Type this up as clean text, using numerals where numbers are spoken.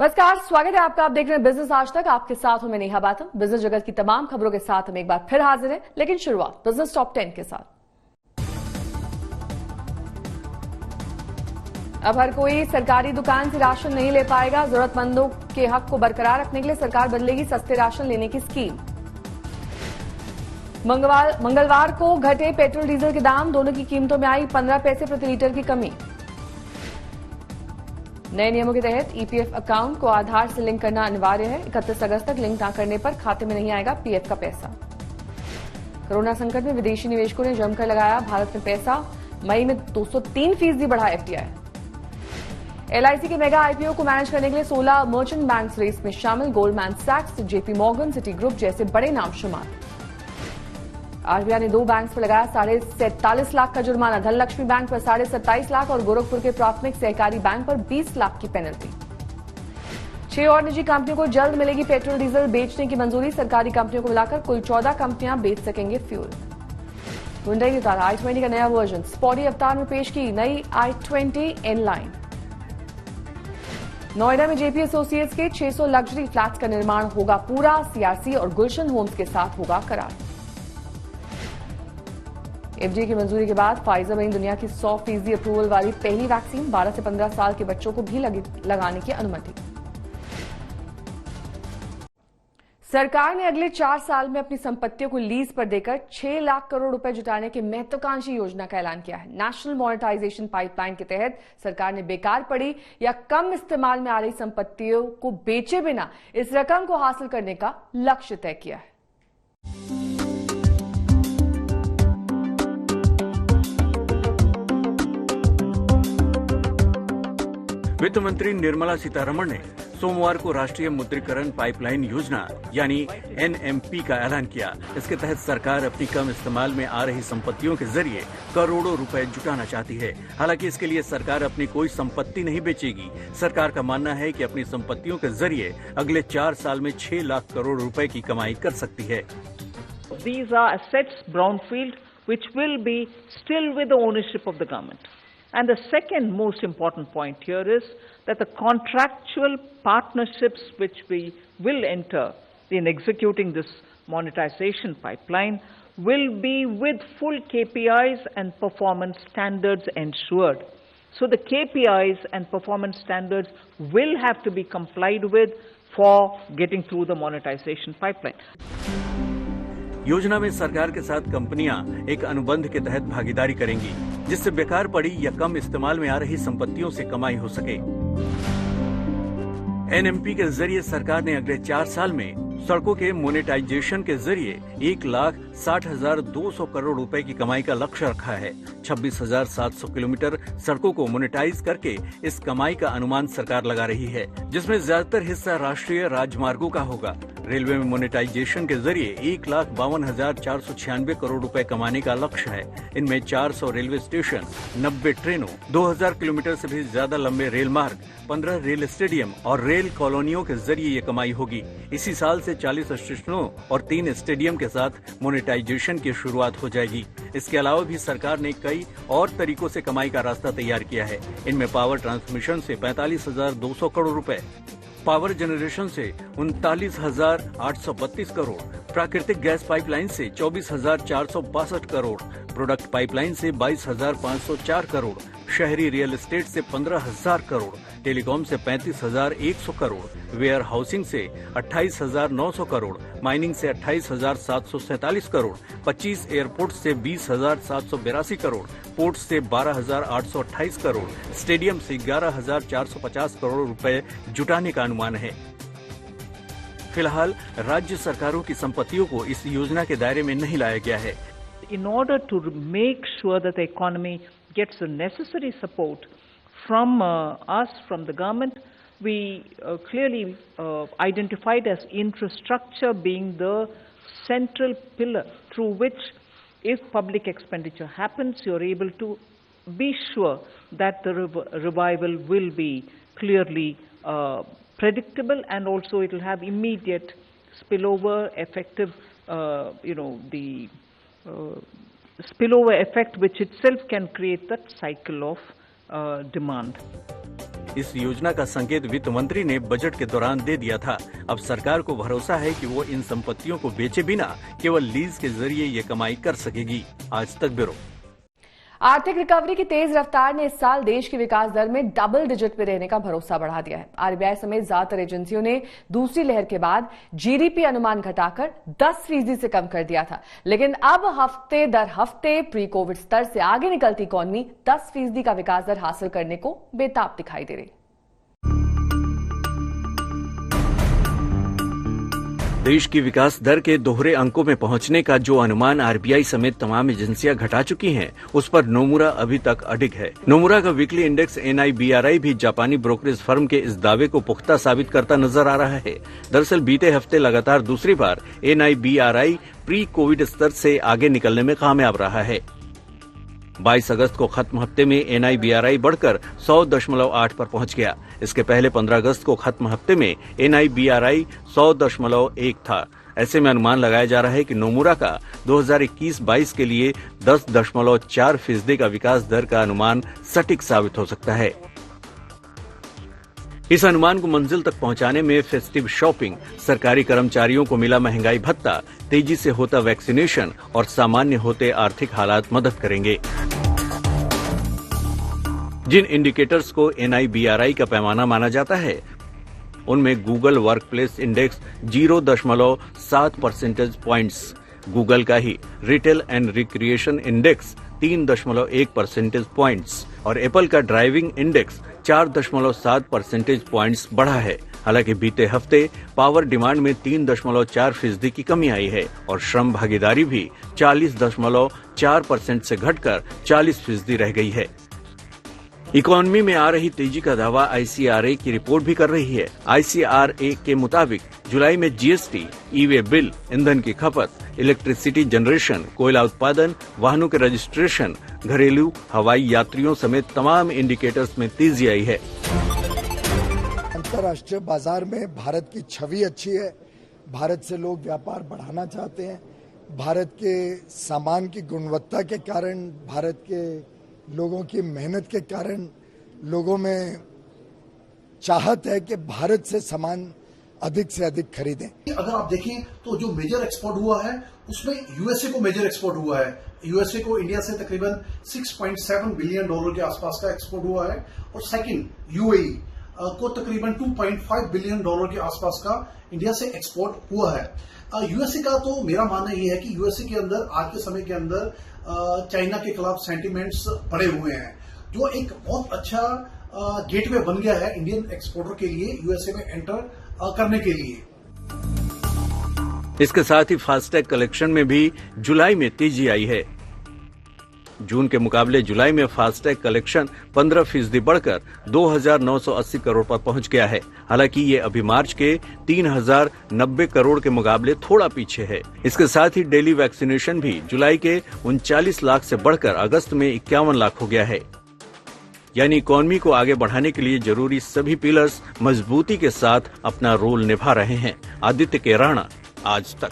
नमस्कार, स्वागत है आपका। आप देख रहे हैं बिजनेस आज तक। आपके साथ हूं मैं नेहा बातम। बिजनेस जगत की तमाम खबरों के साथ हम एक बार फिर हाजिर हैं, लेकिन शुरुआत बिजनेस टॉप 10 के साथ। अब हर कोई सरकारी दुकान से राशन नहीं ले पाएगा। जरूरतमंदों के हक को बरकरार रखने के लिए सरकार बदलेगी सस्ते राशन लेने की स्कीम। मंगलवार को घटे पेट्रोल डीजल के दाम, दोनों की कीमतों में आई 15 पैसे प्रति लीटर की कमी। नए नियमों के तहत ईपीएफ अकाउंट को आधार से लिंक करना अनिवार्य है। 31 अगस्त तक लिंक न करने पर खाते में नहीं आएगा पीएफ का पैसा। कोरोना संकट में विदेशी निवेशकों ने जमकर लगाया भारत में पैसा। मई में 203% बढ़ा एफडीआई। एलआईसी के मेगा आईपीओ को मैनेज करने के लिए 16 मर्चेंट बैंक रेस में शामिल। गोल्डमैन सैक्स, जेपी मॉर्गन, सिटी ग्रुप जैसे बड़े नाम शुमार। आरबीआई ने 2 बैंक पर लगाया 47.5 लाख का जुर्माना। धनलक्ष्मी बैंक पर 27.5 लाख और गोरखपुर के प्राथमिक सहकारी बैंक पर 20 लाख की पेनल्टी। 6 और निजी कंपनियों को जल्द मिलेगी पेट्रोल डीजल बेचने की मंजूरी। सरकारी कंपनियों को मिलाकर कुल 14 कंपनियां बेच सकेंगे फ्यूल। हुंडई ने उतारा i20 का नया वर्जन। स्पोर्टी अवतार में पेश की नई i20 इनलाइन। नोएडा में जेपी एसोसिएट्स के 600 लग्जरी फ्लैट्स का निर्माण होगा पूरा। सीआरसी और गुलशन होम्स के साथ होगा करार। एफडीए की मंजूरी के बाद फाइजर बनी दुनिया की 100% अप्रूवल वाली पहली वैक्सीन। 12 से 15 साल के बच्चों को भी लगाने की अनुमति। सरकार ने अगले 4 साल में अपनी संपत्तियों को लीज पर देकर 6 लाख करोड़ रुपए जुटाने की महत्वाकांक्षी योजना का ऐलान किया है। नेशनल मॉनेटाइजेशन पाइपलाइन के तहत सरकार ने बेकार पड़ी या कम इस्तेमाल में आ रही संपत्तियों को बेचे बिना इस रकम को हासिल करने का लक्ष्य तय किया है। वित्त मंत्री निर्मला सीतारमण ने सोमवार को राष्ट्रीय मुद्रीकरण पाइपलाइन योजना यानी एनएमपी का ऐलान किया। इसके तहत सरकार अपनी कम इस्तेमाल में आ रही संपत्तियों के जरिए करोड़ों रुपए जुटाना चाहती है। हालांकि इसके लिए सरकार अपनी कोई संपत्ति नहीं बेचेगी। सरकार का मानना है कि अपनी संपत्तियों के जरिए अगले 4 साल में 6 लाख करोड़ रुपए की कमाई कर सकती है। These are assets brownfield which will be still with the ownership of the government. And the second most important point here is that the contractual partnerships which we will enter in executing this monetization pipeline will be with full KPIs and performance standards ensured. So the KPIs and performance standards will have to be complied with for getting through the monetization pipeline. योजना में सरकार के साथ कंपनियां एक अनुबंध के तहत भागीदारी करेंगी, जिससे बेकार पड़ी या कम इस्तेमाल में आ रही संपत्तियों से कमाई हो सके। एनएमपी के जरिए सरकार ने अगले 4 साल में सड़कों के मोनेटाइजेशन के जरिए 1,60,200 करोड़ रुपए की कमाई का लक्ष्य रखा है। 26,700 किलोमीटर सड़कों को मोनेटाइज करके इस कमाई का अनुमान सरकार लगा रही है, जिसमें ज्यादातर हिस्सा राष्ट्रीय राजमार्गों का होगा। रेलवे में मोनेटाइजेशन के जरिए 1,52,496 करोड़ रुपए कमाने का लक्ष्य है। इनमें 400 रेलवे स्टेशन, 90 ट्रेनों, 2,000 किलोमीटर से भी ज्यादा लंबे रेल मार्ग, 15 रेल स्टेडियम और रेल कॉलोनियों के जरिए ये कमाई होगी। इसी साल से 40 स्टेशनों और 3 स्टेडियम के साथ मोनेटाइजेशन की शुरुआत हो जाएगी। इसके अलावा भी सरकार ने कई और तरीकों से कमाई का रास्ता तैयार किया है। इनमें पावर ट्रांसमिशन से 45,200 करोड़ रुपए, पावर जनरेशन से 39,832 करोड़, प्राकृतिक गैस पाइपलाइन से 24,462 करोड़, प्रोडक्ट पाइपलाइन से 22,504 करोड़, शहरी रियल एस्टेट से 15,000 करोड़, टेलीकॉम से 35,100 करोड़, वेयर हाउसिंग से 28,900 करोड़, माइनिंग से 28,747 करोड़, 25 एयरपोर्ट से 20,782 करोड़, पोर्ट से 12,828 करोड़, स्टेडियम से 11,450 करोड़ रुपए जुटाने का अनुमान है। फिलहाल राज्य सरकारों की संपत्तियों को इस योजना के दायरे में नहीं लाया गया है। In order to make sure that the economy gets the necessary support from us, from the government, we clearly identified as infrastructure being the central pillar through which, if public expenditure happens, you're able to be sure that the revival will be clearly predictable, and also it will have immediate spillover effective, the spillover effect which itself can create that cycle of demand. इस योजना का संकेत वित्त मंत्री ने budget के दौरान दे दिया था। अब सरकार को भरोसा है कि वो इन संपत्तियों को बेचे बिना केवल लीज के जरिए ये कमाई कर सकेगी। आज तक ब्यूरो। आर्थिक रिकवरी की तेज रफ्तार ने इस साल देश की विकास दर में डबल डिजिट पे रहने का भरोसा बढ़ा दिया है। आरबीआई समेत ज्यादातर एजेंसियों ने दूसरी लहर के बाद जीडीपी अनुमान घटाकर 10% से कम कर दिया था, लेकिन अब हफ्ते दर हफ्ते प्री कोविड स्तर से आगे निकलती इकॉनमी 10% का विकास दर हासिल करने को बेताब दिखाई दे रही। देश की विकास दर के दोहरे अंकों में पहुंचने का जो अनुमान आरबीआई समेत तमाम एजेंसियां घटा चुकी हैं, उस पर नोमुरा अभी तक अडिग है। नोमुरा का वीकली इंडेक्स NIBRI भी जापानी ब्रोकरेज फर्म के इस दावे को पुख्ता साबित करता नजर आ रहा है। दरअसल बीते हफ्ते लगातार दूसरी बार NIBRI प्री कोविड स्तर से आगे निकलने में कामयाब रहा है। 22 अगस्त को खत्म हफ्ते में NIBRI बढ़कर 100.8 पर पहुंच गया। इसके पहले 15 अगस्त को खत्म हफ्ते में NIBRI 100.1 था। ऐसे में अनुमान लगाया जा रहा है कि नोमुरा का 2021-22 के लिए 10.4% का विकास दर का अनुमान सटीक साबित हो सकता है। इस अनुमान को मंजिल तक पहुंचाने में फेस्टिव शॉपिंग, सरकारी कर्मचारियों को मिला महंगाई भत्ता, तेजी से होता वैक्सीनेशन और सामान्य होते आर्थिक हालात मदद करेंगे। जिन इंडिकेटर्स को NIBRI का पैमाना माना जाता है, उनमें Google workplace index 0.7 percentage points, Google का ही retail and recreation index 3.1 percentage points और एप्पल का ड्राइविंग इंडेक्स 4.7 परसेंटेज पॉइंट्स बढ़ा है। हालांकि बीते हफ्ते पावर डिमांड में 3.4% की कमी आई है और श्रम भागीदारी भी 40.4% से घटकर 40% रह गई है। इकोनॉमी में आ रही तेजी का दावा ICRA की रिपोर्ट भी कर रही है। ICRA के मुताबिक जुलाई में GST, ई-वे बिल, ईंधन की खपत, इलेक्ट्रिसिटी जनरेशन, कोयला उत्पादन, वाहनों के रजिस्ट्रेशन, घरेलू हवाई यात्रियों समेत तमाम इंडिकेटर्स में तेजी आई है। अंतर्राष्ट्रीय बाजार में भारत की छवि अच्छी है। भारत से लोग व्यापार बढ़ाना चाहते हैं। भारत के सामान की गुणवत्ता के कारण, भारत के लोगों की मेहनत के कारण लोगों में चाहत है कि भारत से सामान अधिक से अधिक खरीदें। अगर आप देखें तो जो मेजर एक्सपोर्ट हुआ है उसमें यूएसए को मेजर एक्सपोर्ट हुआ है। यूएसए को इंडिया से तकरीबन $6.7 बिलियन के आसपास का एक्सपोर्ट हुआ है और सेकंड UAE को तकरीबन $2.5 बिलियन के आसपास का इंडिया से एक्सपोर्ट हुआ है। यूएसए का तो मेरा मानना ये है कि यूएसए के अंदर आज के समय के अंदर चाइना के खिलाफ सेंटिमेंट्स पड़े हुए हैं, जो एक बहुत अच्छा गेटवे बन गया है इंडियन एक्सपोर्टर के लिए यूएसए में एंटर करने के लिए। इसके साथ ही फास्टैग कलेक्शन में भी जुलाई में तेजी आई है। जून के मुकाबले जुलाई में फास्टैग कलेक्शन 15% बढ़कर 2,980 करोड़ पर पहुंच गया है। हालांकि ये अभी मार्च के 3,090 करोड़ के मुकाबले थोड़ा पीछे है। इसके साथ ही डेली वैक्सीनेशन भी जुलाई के 39 लाख से बढ़कर अगस्त में 51 लाख हो गया है। यानी इकोनॉमी को आगे बढ़ाने के लिए जरूरी सभी पिलर्स मजबूती के साथ अपना रोल निभा रहे हैं। आदित्य के राणा, आज तक।